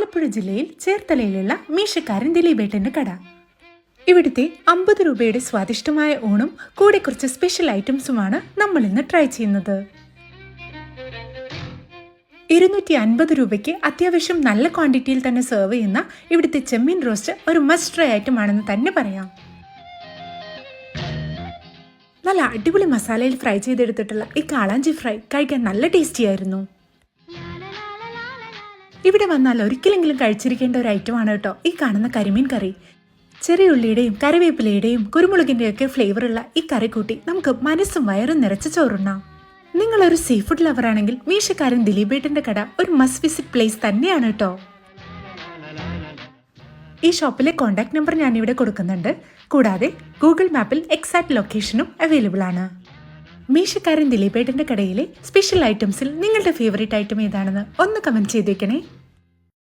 ആലപ്പുഴ ജില്ലയിൽ ചേർത്തലയിലുള്ള മീശക്കാരൻ ദിലീപേട്ടൻ്റെ കട. ഇവിടുത്തെ 50 രൂപയുടെ സ്വാദിഷ്ടമായ ഊണും കൂടെ കുറച്ച് സ്പെഷ്യൽ ഐറ്റംസുമാണ് നമ്മൾ ഇന്ന് ട്രൈ ചെയ്യുന്നത്. 250 രൂപയ്ക്ക് അത്യാവശ്യം നല്ല ക്വാണ്ടിറ്റിയിൽ തന്നെ സെർവ് ചെയ്യുന്ന ഇവിടുത്തെ ചെമ്മീൻ റോസ്റ്റ് ഒരു മസ്റ്റ് ട്രൈ ഐറ്റം ആണെന്ന് തന്നെ പറയാം. നല്ല അടിപൊളി മസാലയിൽ ഫ്രൈ ചെയ്തെടുത്തിട്ടുള്ള ഈ കാളാഞ്ചി ഫ്രൈ കഴിക്കാൻ നല്ല ടേസ്റ്റി ആയിരുന്നു. ഇവിടെ വന്നാൽ ഒരിക്കലെങ്കിലും കഴിച്ചിരിക്കേണ്ട ഒരു ഐറ്റമാണ് കേട്ടോ ഈ കാണുന്ന കരിമീൻ കറി. ചെറിയ ഉള്ളിയുടെയും കറിവേപ്പിലയുടെയും കുരുമുളകിൻ്റെയും ഒക്കെ ഫ്ലേവറുള്ള ഈ കറി കൂട്ടി നമുക്ക് മനസ്സും വയറും നിറച്ച് ചോറുണ്ണാം. നിങ്ങളൊരു സീ ഫുഡ് ലവർ ആണെങ്കിൽ മീശക്കാരൻ ദിലീപേട്ടൻ്റെ കട ഒരു മസ്റ്റ് വിസിറ്റ് പ്ലേസ് തന്നെയാണ് കേട്ടോ. ഈ ഷോപ്പിലെ കോൺടാക്ട് നമ്പർ ഞാനിവിടെ കൊടുക്കുന്നുണ്ട്. കൂടാതെ ഗൂഗിൾ മാപ്പിൽ എക്സാക്ട് ലൊക്കേഷനും അവൈലബിൾ ആണ്. മീശക്കാരൻ ദിലീപേട്ടൻ്റെ കടയിലെ സ്പെഷ്യൽ ഐറ്റംസിൽ നിങ്ങളുടെ ഫേവറേറ്റ് ഐറ്റം ഏതാണെന്ന് ഒന്ന് കമൻറ്റ് ചെയ്തേക്കണേ.